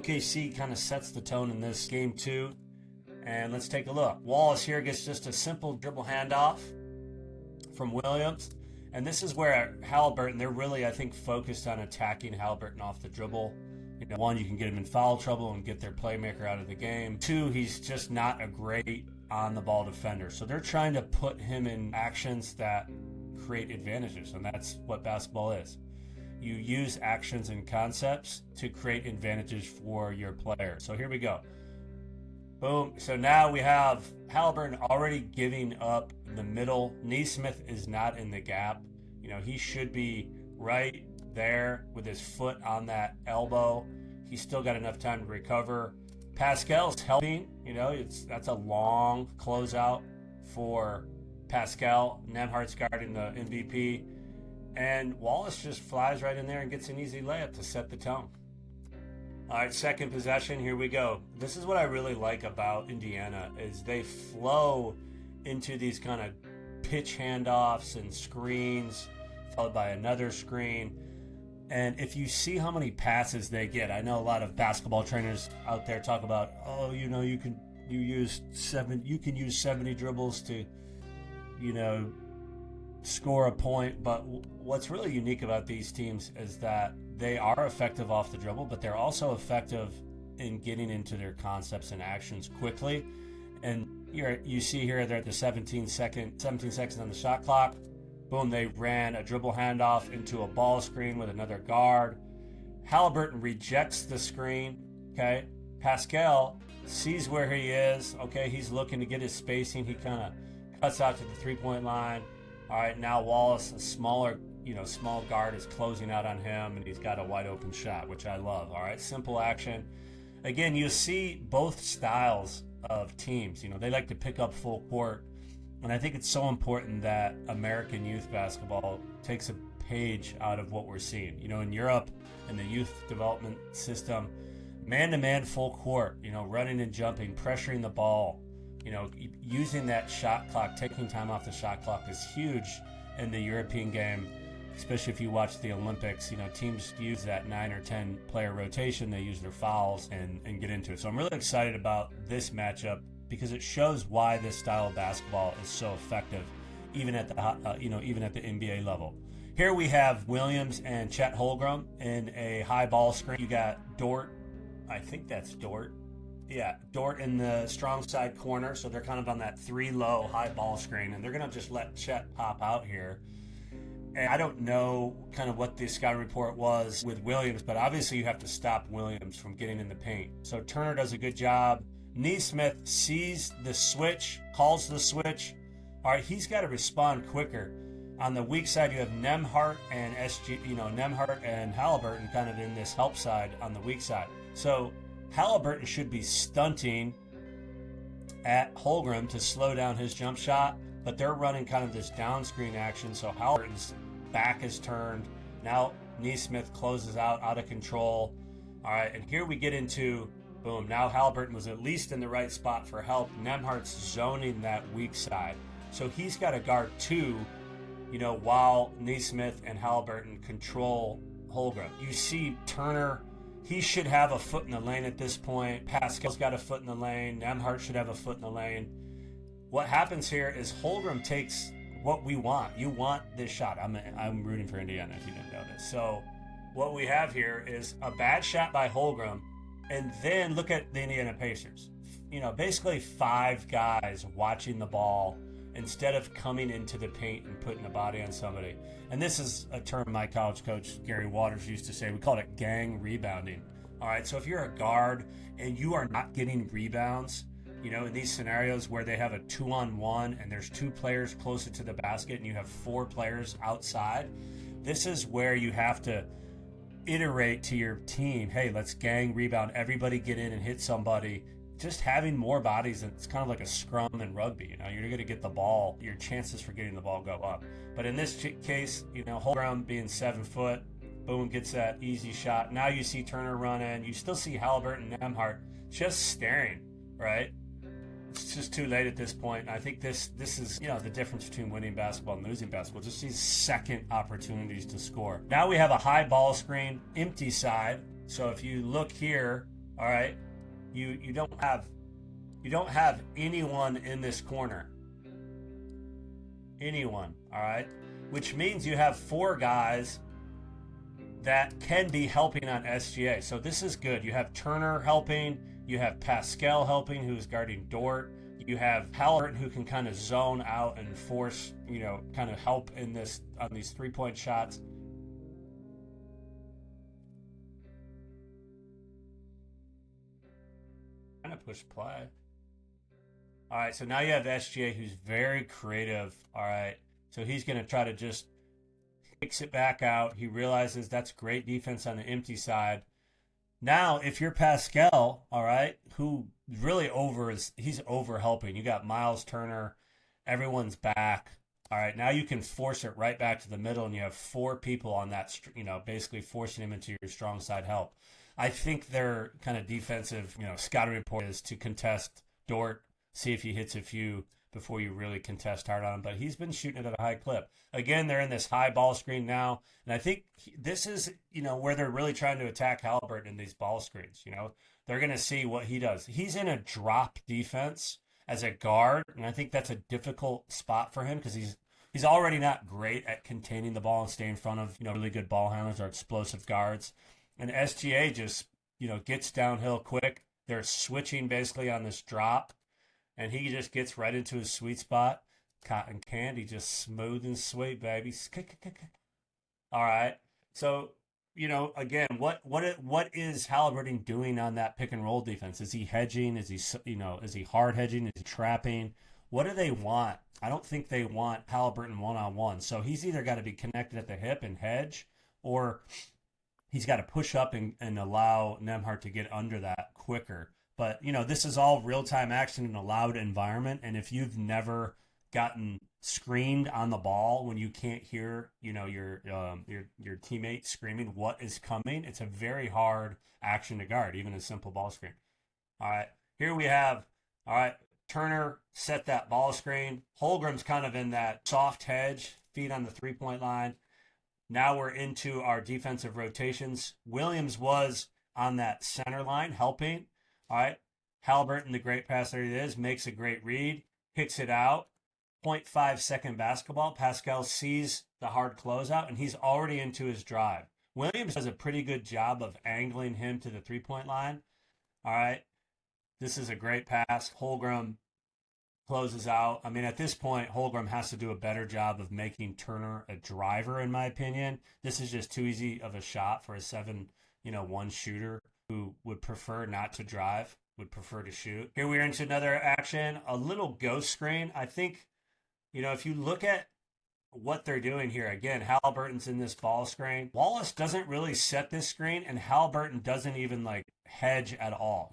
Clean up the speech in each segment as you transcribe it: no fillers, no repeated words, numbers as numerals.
OKC kind of sets the tone in this game too. And let's take a look. Wallace here gets just a simple dribble handoff from Williams. And this is where Halliburton, they're really, I think, focused on attacking Halliburton off the dribble. You know, one, you can get him in foul trouble and get their playmaker out of the game. Two, he's just not a great on-the-ball defender. So they're trying to put him in actions that create advantages, and that's what basketball is. You use actions and concepts to create advantages for your player. So here we go. Boom. So now we have Halliburton already giving up the middle. Nesmith is not in the gap. You know, he should be right there with his foot on that elbow. He's still got enough time to recover. Pascal's helping. You know, that's a long closeout for Pascal. Nemhart's guarding the MVP. And Wallace just flies right in there and gets an easy layup to set the tone. All right, second possession, here we go. This is what I really like about Indiana is they flow into these kind of pitch handoffs and screens, followed by another screen. And if you see how many passes they get, I know a lot of basketball trainers out there talk about, oh, you know, you can use 70 dribbles to, you know, score a point. But what's really unique about these teams is that they are effective off the dribble, but they're also effective in getting into their concepts and actions quickly. And you see here they're at the 17 seconds on the shot clock. Boom, they ran a dribble handoff into a ball screen with another guard. Halliburton rejects the screen, okay? Pascal sees where he is, okay? He's looking to get his spacing. He kind of cuts out to the three-point line. All right, now Wallace, a small guard, is closing out on him, and he's got a wide open shot, which I love. All right, simple action. Again, you see both styles of teams. You know, they like to pick up full court, and I think it's so important that American youth basketball takes a page out of what we're seeing. You know, in Europe, in the youth development system, man-to-man full court, you know, running and jumping, pressuring the ball, you know, using that shot clock, taking time off the shot clock is huge in the European game, especially if you watch the Olympics. You know, teams use that 9 or 10 player rotation. They use their fouls and get into it. So I'm really excited about this matchup because it shows why this style of basketball is so effective, even at the even at the NBA level. Here we have Williams and Chet Holmgren in a high ball screen. You got Dort, I think that's Dort. Yeah, Dort in the strong side corner, so they're kind of on that 3-low high ball screen, and they're going to just let Chet pop out here. And I don't know kind of what the scouting report was with Williams, but obviously you have to stop Williams from getting in the paint. So Turner does a good job. Nesmith sees the switch, calls the switch. All right, he's got to respond quicker. On the weak side, you have Nemhart and Nemhart and Halliburton kind of in this help side on the weak side. So Halliburton should be stunting at Holmgren to slow down his jump shot, but they're running kind of this down screen action, so Halliburton's back is turned. Now Nesmith closes out of control. All right, and here we get into, boom, now Halliburton was at least in the right spot for help. Nemhart's zoning that weak side. So he's got to guard two, you know, while Nesmith and Halliburton control Holmgren. You see Turner, he should have a foot in the lane at this point. Pascal's got a foot in the lane. Nemhart should have a foot in the lane. What happens here is Holmgren takes what we want. You want this shot. I'm rooting for Indiana if you didn't know this. So what we have here is a bad shot by Holmgren, and then look at the Indiana Pacers. You know, basically 5 guys watching the ball instead of coming into the paint and putting a body on somebody. And this is a term my college coach, Gary Waters, used to say. We called it gang rebounding. All right, so if you're a guard and you are not getting rebounds, you know, in these scenarios where they have a 2-on-1 and there's 2 players closer to the basket and you have 4 players outside, this is where you have to iterate to your team, hey, let's gang rebound, everybody get in and hit somebody. Just having more bodies, it's kind of like a scrum in rugby. You know, you're going to get the ball, your chances for getting the ball go up. But in this case, you know, Holmgren being 7 foot, boom, gets that easy shot. Now you see Turner running. You still see Halliburton and Nemhart just staring, right? It's just too late at this point. I think this is, you know, the difference between winning basketball and losing basketball. Just these second opportunities to score. Now we have a high ball screen, empty side. So if you look here, All right, you don't have anyone in this corner, anyone. All right, which means you have four guys that can be helping on SGA. So this is good. You have Turner helping. You have Pascal helping, who's guarding Dort. You have Halliburton, who can kind of zone out and force, kind of help in this on these 3-point shots. Kind of push play. All right, so now you have SGA, who's very creative. All right, so he's going to try to just kicks it back out. He realizes that's great defense on the empty side. Now, if you're Pascal, all right, who really he's over helping. You got Miles Turner, everyone's back. All right, now you can force it right back to the middle, and you have four people on that, basically forcing him into your strong side help. I think their kind of defensive, scouting report is to contest Dort, see if he hits a few before you really contest hard on him. But he's been shooting it at a high clip. Again, they're in this high ball screen now. And I think this is, where they're really trying to attack Halliburton in these ball screens. They're going to see what he does. He's in a drop defense as a guard. And I think that's a difficult spot for him because he's already not great at containing the ball and staying in front of, really good ball handlers or explosive guards. And SGA just, gets downhill quick. They're switching basically on this drop. And he just gets right into his sweet spot. Cotton candy, just smooth and sweet, baby. All right. So, again, what is Halliburton doing on that pick and roll defense? Is he hedging? Is he hard hedging? Is he trapping? What do they want? I don't think they want Halliburton one-on-one. So he's either got to be connected at the hip and hedge, or he's got to push up and allow Nembhard to get under that quicker. But, this is all real-time action in a loud environment. And if you've never gotten screened on the ball when you can't hear, your teammate screaming what is coming, it's a very hard action to guard, even a simple ball screen. All right, here we have, Turner set that ball screen. Holmgren's kind of in that soft hedge, feet on the three-point line. Now we're into our defensive rotations. Williams was on that center line helping. All right, Halliburton, the great passer he is, makes a great read, kicks it out, 0.5 second basketball. Pascal sees the hard closeout, and he's already into his drive. Williams does a pretty good job of angling him to the three-point line. All right, this is a great pass. Holmgren closes out. I mean, at this point, Holmgren has to do a better job of making Turner a driver, in my opinion. This is just too easy of a shot for a 7-1 shooter who would prefer not to drive, would prefer to shoot. Here we are into another action, a little ghost screen. I think, if you look at what they're doing here, again, Halliburton's in this ball screen. Wallace doesn't really set this screen, and Halliburton doesn't even hedge at all.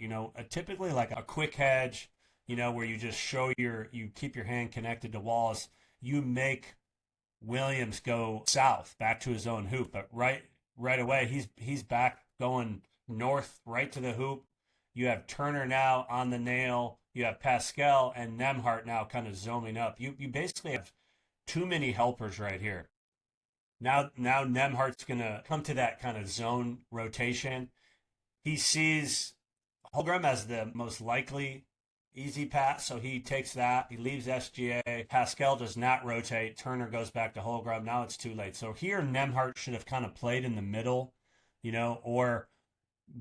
Typically like a quick hedge, where you just you keep your hand connected to Wallace. You make Williams go south, back to his own hoop, but right away he's back going north, right to the hoop. You have Turner now on the nail. You have Pascal and Nembhard now kind of zooming up. You basically have too many helpers right here. Now Nembhard's going to come to that kind of zone rotation. He sees Holmgren as the most likely easy pass, so he takes that. He leaves SGA. Pascal does not rotate. Turner goes back to Holmgren. Now it's too late. So here Nembhard should have kind of played in the middle, or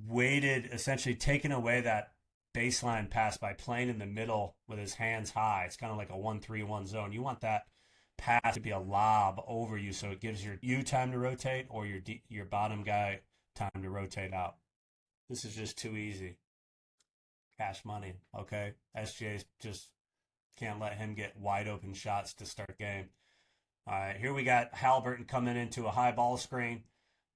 waited, essentially taken away that baseline pass by playing in the middle with his hands high. It's kind of like a 1-3-1 zone. You want that pass to be a lob over you, so it gives you time to rotate, or your bottom guy time to rotate out. This is just too easy. Cash money, okay? SGA just can't let him get wide open shots to start game. All right, here we got Halliburton coming into a high ball screen.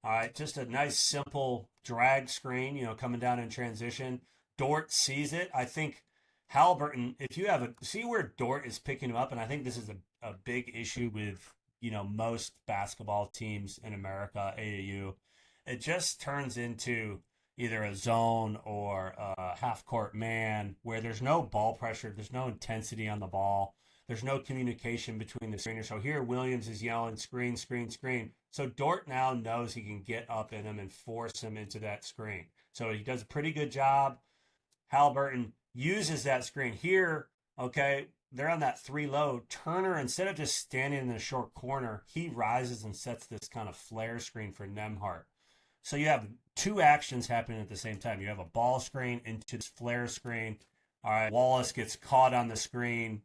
All right, just a nice, simple drag screen, coming down in transition. Dort sees it. I think Halliburton, if you see where Dort is picking him up, and I think this is a big issue with, most basketball teams in America, AAU, it just turns into either a zone or a half-court man where there's no ball pressure, there's no intensity on the ball. There's no communication between the screeners. So here Williams is yelling, screen, screen, screen. So Dort now knows he can get up in him and force him into that screen. So he does a pretty good job. Halliburton uses that screen here. Okay, they're on that 3 low. Turner, instead of just standing in the short corner, he rises and sets this kind of flare screen for Nembhard. So you have two actions happening at the same time. You have a ball screen into this flare screen. All right, Wallace gets caught on the screen,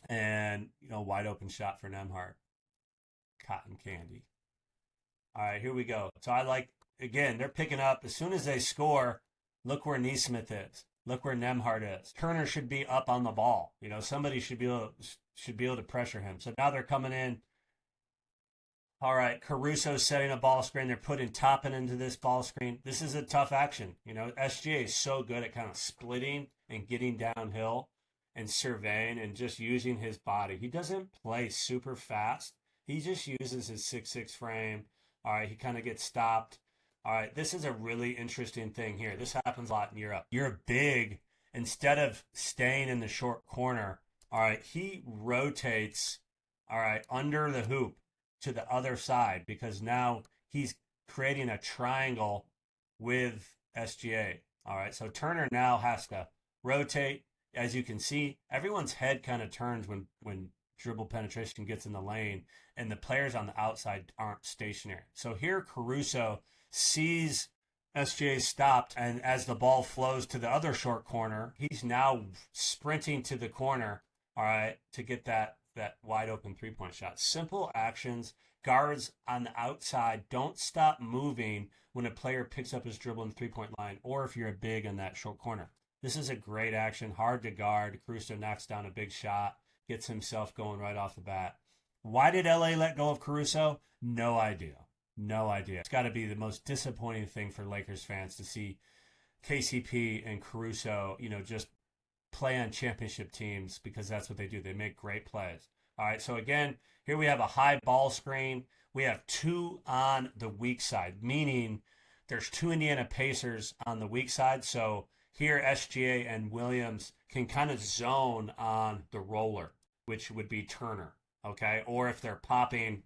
and wide open shot for Nembhard. Cotton candy. All right, here we go. So again, they're picking up as soon as they score. Look where Neesmith is. Look where Nembhard is. Turner should be up on the ball. Somebody should be able to pressure him. So now they're coming in. All right, Caruso's setting a ball screen. They're putting Toppin into this ball screen. This is a tough action. SGA is so good at kind of splitting and getting downhill and surveying and just using his body. He doesn't play super fast. He just uses his 6'6" frame. All right, he kind of gets stopped. All right, this is a really interesting thing here. This happens a lot in Europe. You're big. Instead of staying in the short corner, all right, he rotates, all right, under the hoop to the other side because now he's creating a triangle with SGA. All right, so Turner now has to rotate. As you can see, everyone's head kind of turns when dribble penetration gets in the lane, and the players on the outside aren't stationary. So here Caruso sees SGA stopped, and as the ball flows to the other short corner, he's now sprinting to the corner, all right, to get that wide open three-point shot. Simple actions. Guards on the outside, don't stop moving when a player picks up his dribble in the three-point line, or if you're a big in that short corner. This is a great action, hard to guard. Caruso knocks down a big shot, gets himself going right off the bat. Why did LA let go of Caruso? No idea. No idea. It's got to be the most disappointing thing for Lakers fans to see KCP and Caruso, just play on championship teams because that's what they do. They make great plays. All right, so again, here we have a high ball screen. We have two on the weak side, meaning there's two Indiana Pacers on the weak side. So here SGA and Williams can kind of zone on the roller, which would be Turner, okay? Or if they're popping,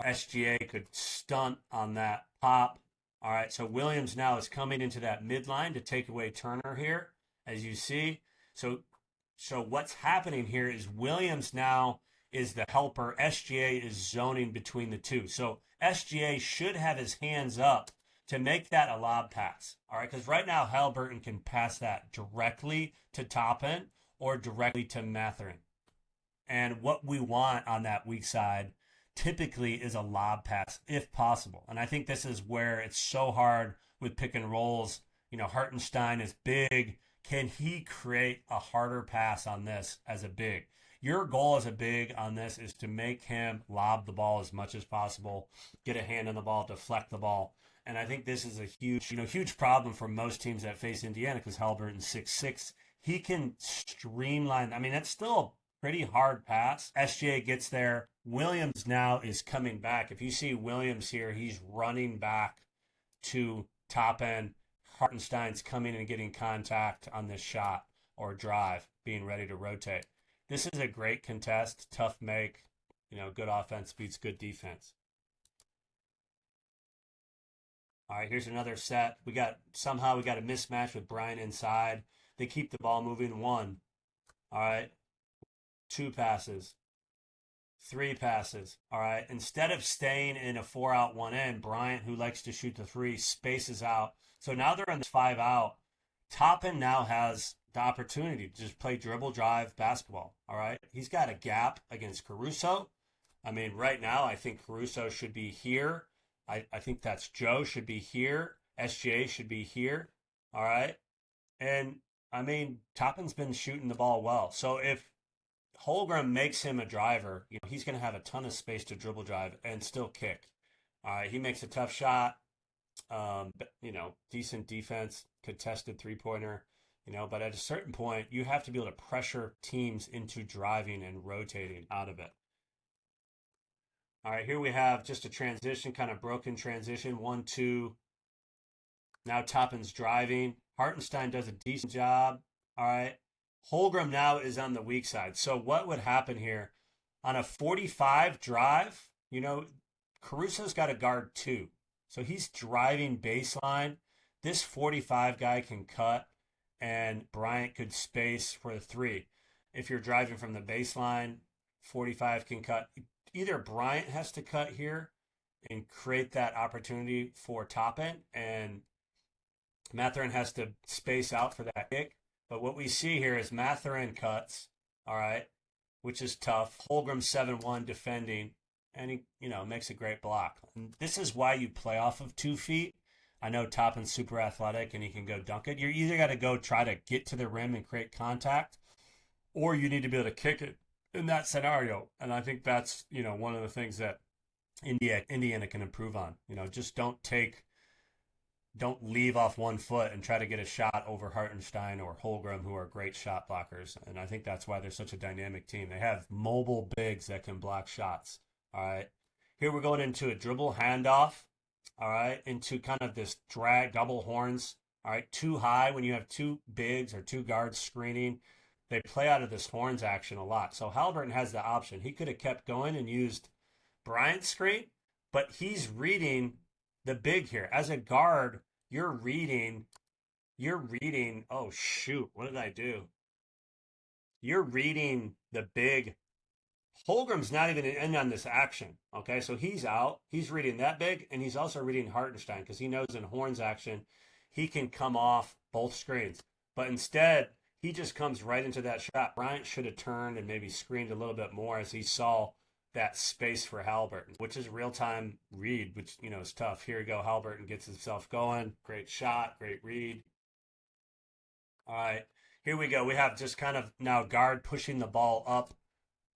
SGA could stunt on that pop. All right, so Williams now is coming into that midline to take away Turner here, as you see. So what's happening here is Williams now is the helper. SGA is zoning between the two. So SGA should have his hands up to make that a lob pass. All right, because right now Halliburton can pass that directly to Toppin or directly to Mathurin. And what we want on that weak side typically is a lob pass if possible. And I think this is where it's so hard with pick and rolls. Hartenstein is big. Can he create a harder pass on this as a big? Your goal as a big on this is to make him lob the ball as much as possible, get a hand on the ball, deflect the ball. And I think this is a huge problem for most teams that face Indiana because Halliburton's 6'6". He can streamline. I mean, that's still a pretty hard pass. SGA gets there. Williams now is coming back. If you see Williams here, he's running back to top end. Hartenstein's coming and getting contact on this shot or drive, being ready to rotate. This is a great contest, tough make. Good offense beats good defense. All right, here's another set. We got a mismatch with Bryant inside. They keep the ball moving. 1. All right. 2 passes. 3 passes. All right. Instead of staying in a 4-out 1-in, Bryant, who likes to shoot the 3, spaces out. So now they're in this 5-out. Toppin now has the opportunity to just play dribble drive basketball. All right. He's got a gap against Caruso. I mean, right now, I think Caruso should be here. I think that's Joe should be here. SGA should be here. All right. And I mean, Toppin's been shooting the ball well. So if Holmgren makes him a driver, he's going to have a ton of space to dribble drive and still kick. All right. He makes a tough shot. Decent defense, contested three-pointer, but at a certain point, you have to be able to pressure teams into driving and rotating out of it. All right, here we have just a transition, kind of broken transition, 1-2. Now Toppin's driving. Hartenstein does a decent job. All right. Holmgren now is on the weak side. So what would happen here? On a 45 drive, Caruso's got to guard 2. So he's driving baseline. this 45 guy can cut, and Bryant could space for the three. If you're driving from the baseline, 45 can cut. Either Bryant has to cut here and create that opportunity for Toppin, and Mathurin has to space out for that kick. But what we see here is Mathurin cuts, all right, which is tough. Holmgren 7-1 defending, and he, makes a great block. And this is why you play off of 2 feet. I know Toppin's super athletic and he can go dunk it. You're either got to go try to get to the rim and create contact, or you need to be able to kick it in that scenario. And I think that's, one of the things that Indiana can improve on. Just don't leave off 1 foot and try to get a shot over Hartenstein or Holmgren, who are great shot blockers. And I think that's why they're such a dynamic team. They have mobile bigs that can block shots. All right. Here we're going into a dribble handoff. All right. Into kind of this drag double horns. All right. Too high when you have 2 bigs or 2 guards screening. They play out of this horns action a lot. So Halliburton has the option. He could have kept going and used Bryant's screen, but he's reading the big here. As a guard, you're reading, oh shoot, what did I do? You're reading the big. Holmgren's not even in on this action, okay? So he's out. He's reading that big, and he's also reading Hartenstein because he knows in horns action, he can come off both screens. But instead, he just comes right into that shot. Bryant should have turned and maybe screened a little bit more as he saw that space for Halliburton, which is real-time read, which, is tough. Here we go. Halliburton gets himself going. Great shot, great read. All right, here we go. We have just kind of now guard pushing the ball up,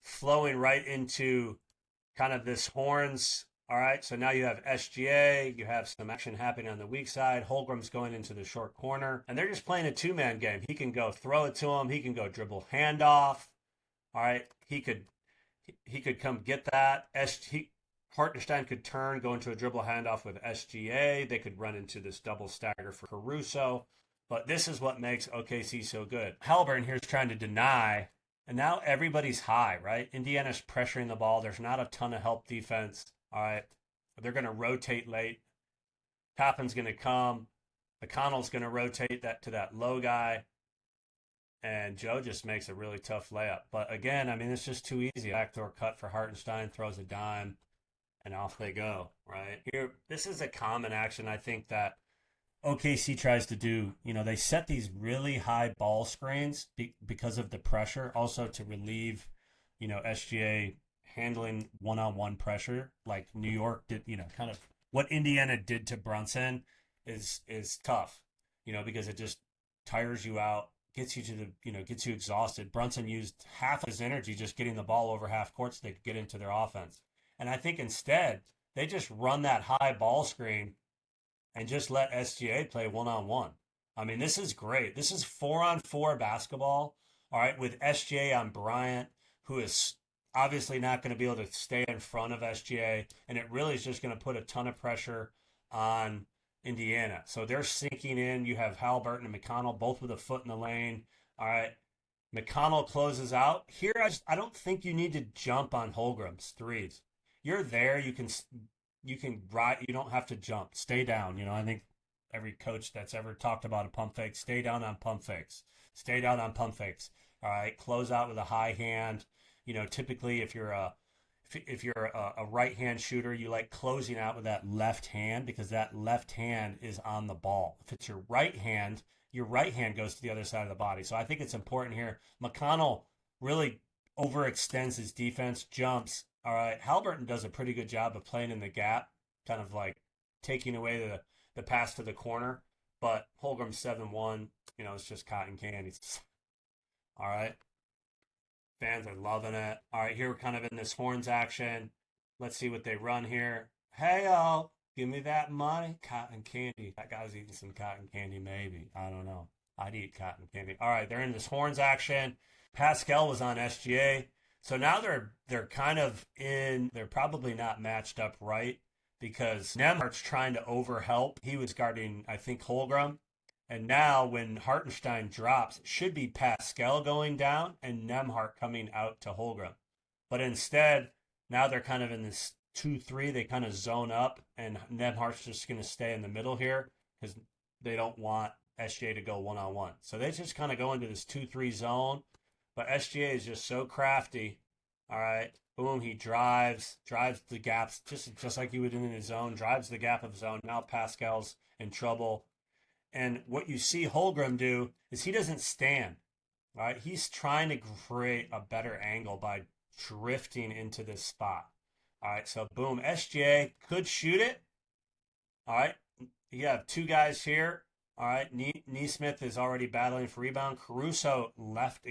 flowing right into kind of this horns. All right, so now you have SGA. You have some action happening on the weak side. Holmgren's going into the short corner, and they're just playing a 2-man game. He can go throw it to him. He can go dribble handoff. All right, he could come get that. Hartenstein could turn, go into a dribble handoff with SGA. They could run into this double stagger for Caruso. But this is what makes OKC so good. Halliburton here is trying to deny, and now everybody's high, right? Indiana's pressuring the ball. There's not a ton of help defense. All right. They're going to rotate late. Toppin's going to come. McConnell's going to rotate that to that low guy. And Joe just makes a really tough layup. But again, it's just too easy. Backdoor cut for Hartenstein, throws a dime, and off they go, right? Here, this is a common action I think that OKC tries to do. They set these really high ball screens because of the pressure, also to relieve, SGA handling one-on-one pressure like New York did, kind of what Indiana did to Brunson is tough, because it just tires you out. Gets you exhausted. Brunson used half his energy just getting the ball over half court so they could get into their offense. And I think instead, they just run that high ball screen and just let SGA play one-on-one. This is great. This is 4-on-4 basketball, all right, with SGA on Bryant, who is obviously not going to be able to stay in front of SGA, and it really is just going to put a ton of pressure on Indiana. So they're sinking in. You have Halliburton and McConnell both with a foot in the lane. All right. McConnell closes out. Here, I don't think you need to jump on Holmgren's threes. You're there. You can ride. You don't have to jump. Stay down. I think every coach that's ever talked about a pump fake, stay down on pump fakes. Stay down on pump fakes. All right. Close out with a high hand. Typically if you're a right-hand shooter, you like closing out with that left hand because that left hand is on the ball. If it's your right hand goes to the other side of the body. So I think it's important here. McConnell really overextends his defense, jumps. All right, Halliburton does a pretty good job of playing in the gap, kind of like taking away the pass to the corner. But Holmgren 7-1, it's just cotton candy. All right. Fans are loving it. All right, here we're kind of in this horns action. Let's see what they run here. Hey-o, give me that money. Cotton candy. That guy's eating some cotton candy, maybe. I don't know. I'd eat cotton candy. All right, they're in this horns action. Pascal was on SGA. So now they're kind of in, they're probably not matched up right because Nembhard's trying to overhelp. He was guarding, I think, Holmgren. And now when Hartenstein drops, it should be Pascal going down and Nembhard coming out to Holmgren. But instead, now they're kind of in this 2-3. They kind of zone up, and Nembhard's just going to stay in the middle here because they don't want SGA to go one-on-one. So they just kind of go into this 2-3 zone. But SGA is just so crafty. All right. Boom, he drives the gaps just like he would in his zone, drives the gap of his zone. Now Pascal's in trouble. And what you see Holmgren do is he doesn't stand. All right. He's trying to create a better angle by drifting into this spot. All right. So boom, SGA could shoot it. All right. You have two guys here. All right. Neesmith is already battling for rebound. Caruso left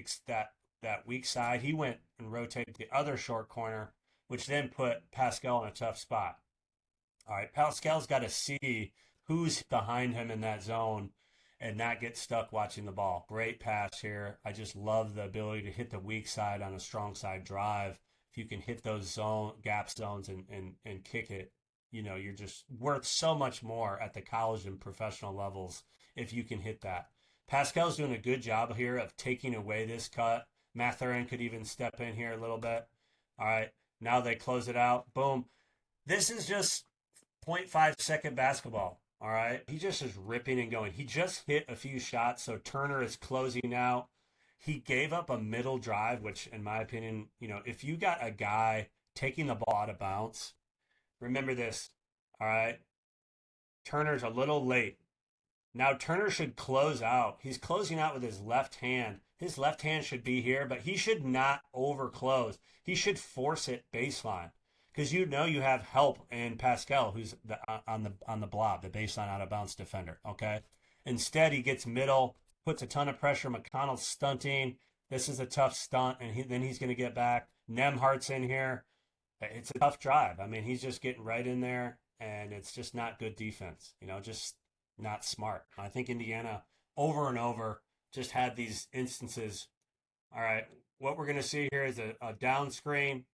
that weak side. He went and rotated the other short corner, which then put Pascal in a tough spot. All right. Pascal's got to see who's behind him in that zone and not get stuck watching the ball. Great pass here. I just love the ability to hit the weak side on a strong side drive. If you can hit those gap zones and kick it, you know, you're just worth so much more at the college and professional levels if you can hit that. Pascal's doing a good job here of taking away this cut. Mathurin could even step in here a little bit. All right, now they close it out. Boom. This is just 0.5-second basketball. All right, he just is ripping and going. He just hit a few shots, so Turner is closing out. He gave up a middle drive, which, in my opinion, you know, if you got a guy taking the ball out of bounds, remember this, all right? Turner's a little late. Now Turner should close out. He's closing out with his left hand. His left hand should be here, but he should not overclose. He should force it baseline because you know you have help in Pascal, who's on the blob, the baseline out of bounds defender. Okay. Instead, he gets middle, puts a ton of pressure. McConnell's stunting. This is a tough stunt, and then he's going to get back. Nemhart's in here. It's a tough drive. I mean, he's just getting right in there, and it's just not good defense. You know, just not smart. I think Indiana over and over just had these instances. All right, what we're going to see here is a down screen.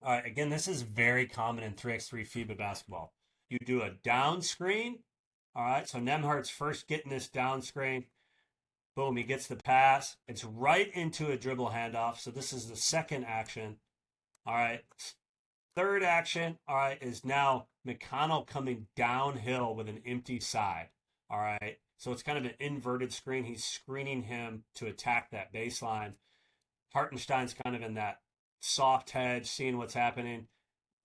All right, again, this is very common in 3x3 FIBA basketball. You do a down screen. All right, so Nemhart's first getting this down screen. Boom, he gets the pass. It's right into a dribble handoff. So this is the second action. All right. Third action, all right, is now McConnell coming downhill with an empty side. All right. So it's kind of an inverted screen. He's screening him to attack that baseline. Hartenstein's kind of in that soft hedge, seeing what's happening.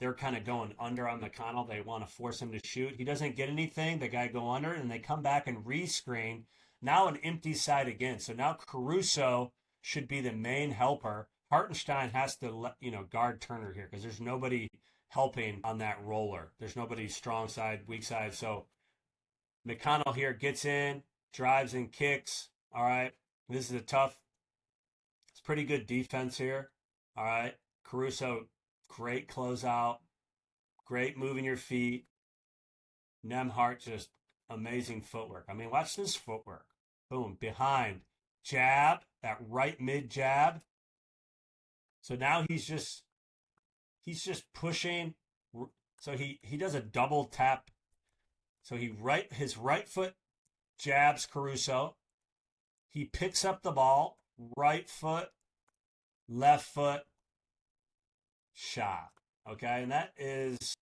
They're kind of going under on McConnell. They want to force him to shoot. He doesn't get anything. The guy go under, and they come back and rescreen. Now an empty side again. So now Caruso should be the main helper. Hartenstein has to guard Turner here because there's nobody helping on that roller. There's nobody strong side, weak side. So McConnell here gets in, drives and kicks. All right. This is it's pretty good defense here. All right. Caruso, great closeout. Great moving your feet. Nemhart, just amazing footwork. I mean, watch this footwork. Boom, behind. Jab, that right mid jab. So now he's just pushing. So he does a double tap. So his right foot jabs Caruso. He picks up the ball, right foot, left foot, shot. Okay, and that is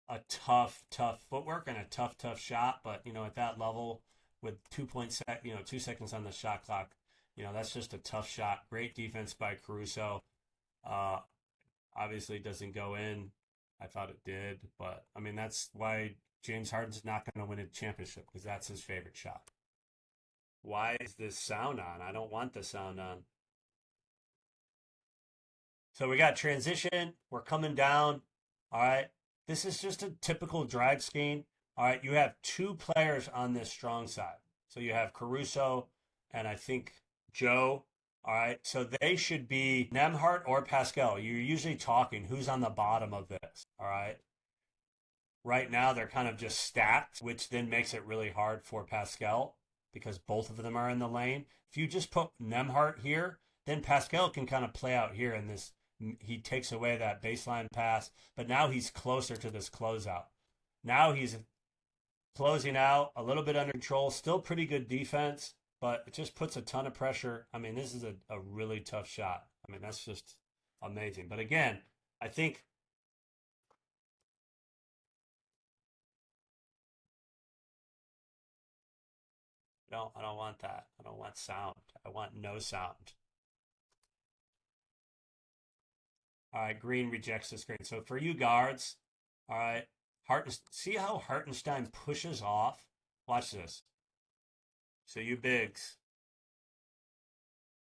a tough footwork and a tough shot. But at that level with 2 seconds on the shot clock, that's just a tough shot. Great defense by Caruso. Obviously it doesn't go in. I thought it did, but I mean that's why James Harden's not going to win a championship because that's his favorite shot. Why is this sound on? I don't want the sound on. So we got transition. We're coming down. All right. This is just a typical drag scheme. All right. You have two players on this strong side. So you have Caruso and I think Joe. All right. So they should be Nemhart or Pascal. You're usually talking who's on the bottom of this. All right. Right now, they're kind of just stacked, which then makes it really hard for Pascal because both of them are in the lane. If you just put Nemhart here, then Pascal can kind of play out here in this. He takes away that baseline pass, but now he's closer to this closeout. Now he's closing out, a little bit under control, still pretty good defense, but it just puts a ton of pressure. I mean, this is a really tough shot. I mean, that's just amazing. But again, I think I don't want that. I don't want sound. I want no sound. All right, Green rejects the screen. So for you guards, all right, see how Hartenstein pushes off? Watch this. So you bigs.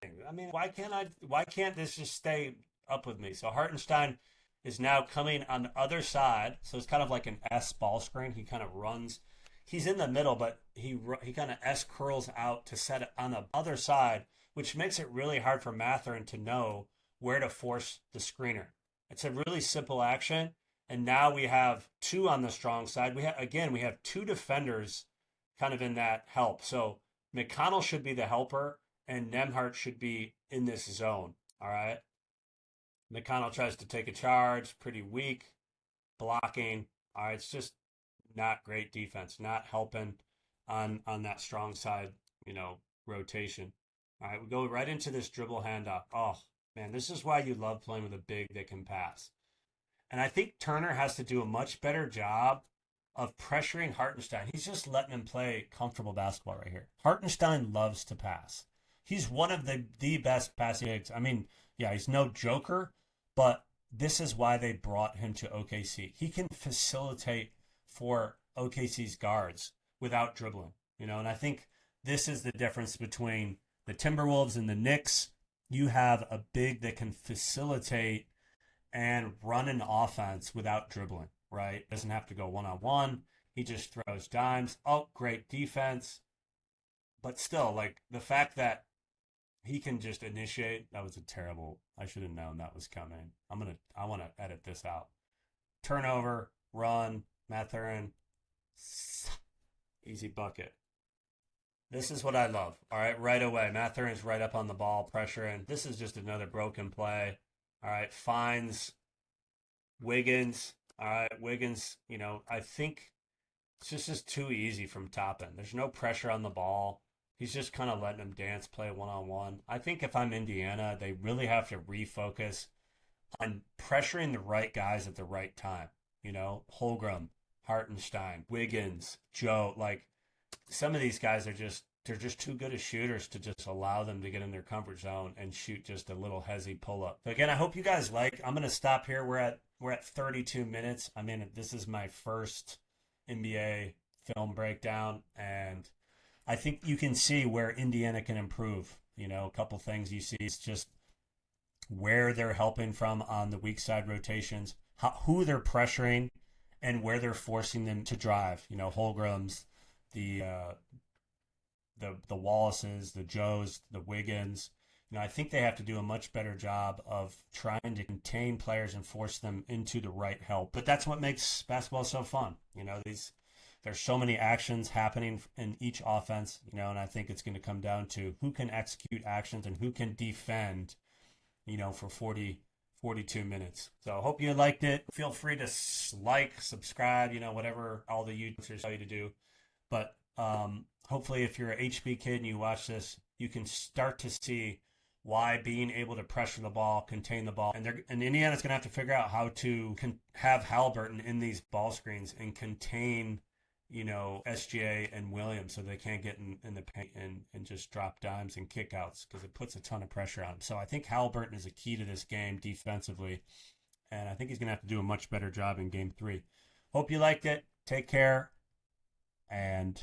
I mean, why can't this just stay up with me? So Hartenstein is now coming on the other side. So it's kind of like an S ball screen. He kind of runs. He's in the middle, but he kind of S curls out to set it on the other side, which makes it really hard for Matherin to know where to force the screener. It's a really simple action, and now we have two on the strong side. We have two defenders kind of in that help. So McConnell should be the helper, and Nemhart should be in this zone. All right. McConnell tries to take a charge, pretty weak, blocking. All right, it's just not great defense, not helping on that strong side, rotation. All right, we go right into this dribble handoff. Oh man, this is why you love playing with a big that can pass. And I think Turner has to do a much better job of pressuring Hartenstein. He's just letting him play comfortable basketball right here. Hartenstein loves to pass. He's one of the best passing bigs. I mean, yeah, he's no joker, but this is why they brought him to OKC. He can facilitate for OKC's guards without dribbling, and I think this is the difference between the Timberwolves and the Knicks. You have a big that can facilitate and run an offense without dribbling, right? Doesn't have to go one on one. He just throws dimes. Oh, great defense. But still, like the fact that he can just initiate, that was a terrible. I should have known that was coming. I want to edit this out. Turnover, run, Mathurin, easy bucket. This is what I love. All right away. Mathurin's right up on the ball, pressuring. This is just another broken play. All right, finds Wiggins. All right, Wiggins, I think it's just too easy from top end. There's no pressure on the ball. He's just kind of letting him dance, play one-on-one. I think if I'm Indiana, they really have to refocus on pressuring the right guys at the right time. Holgram, Hartenstein, Wiggins, Joe. Like some of these guys they're just too good as shooters to just allow them to get in their comfort zone and shoot just a little hezzy pull up. So again, I hope you guys like. I'm gonna stop here. We're at 32 minutes. I mean, this is my first NBA film breakdown, and I think you can see where Indiana can improve. A couple things you see is just where they're helping from on the weak side rotations, who they're pressuring, and where they're forcing them to drive. Holgram's, the Wallaces, the Joes, the Wiggins. I think they have to do a much better job of trying to contain players and force them into the right help. But that's what makes basketball so fun. There's so many actions happening in each offense, and I think it's going to come down to who can execute actions and who can defend, for 42 minutes. So I hope you liked it. Feel free to like, subscribe, whatever all the YouTubers tell you to do. But hopefully if you're a HB kid and you watch this, you can start to see why being able to pressure the ball, contain the ball, and Indiana's going to have to figure out how to have Halliburton in these ball screens and contain SGA and Williams so they can't get in the paint and just drop dimes and kickouts because it puts a ton of pressure on them. So I think Halliburton is a key to this game defensively, and I think he's going to have to do a much better job in Game 3. Hope you liked it. Take care, and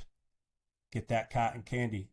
get that cotton candy.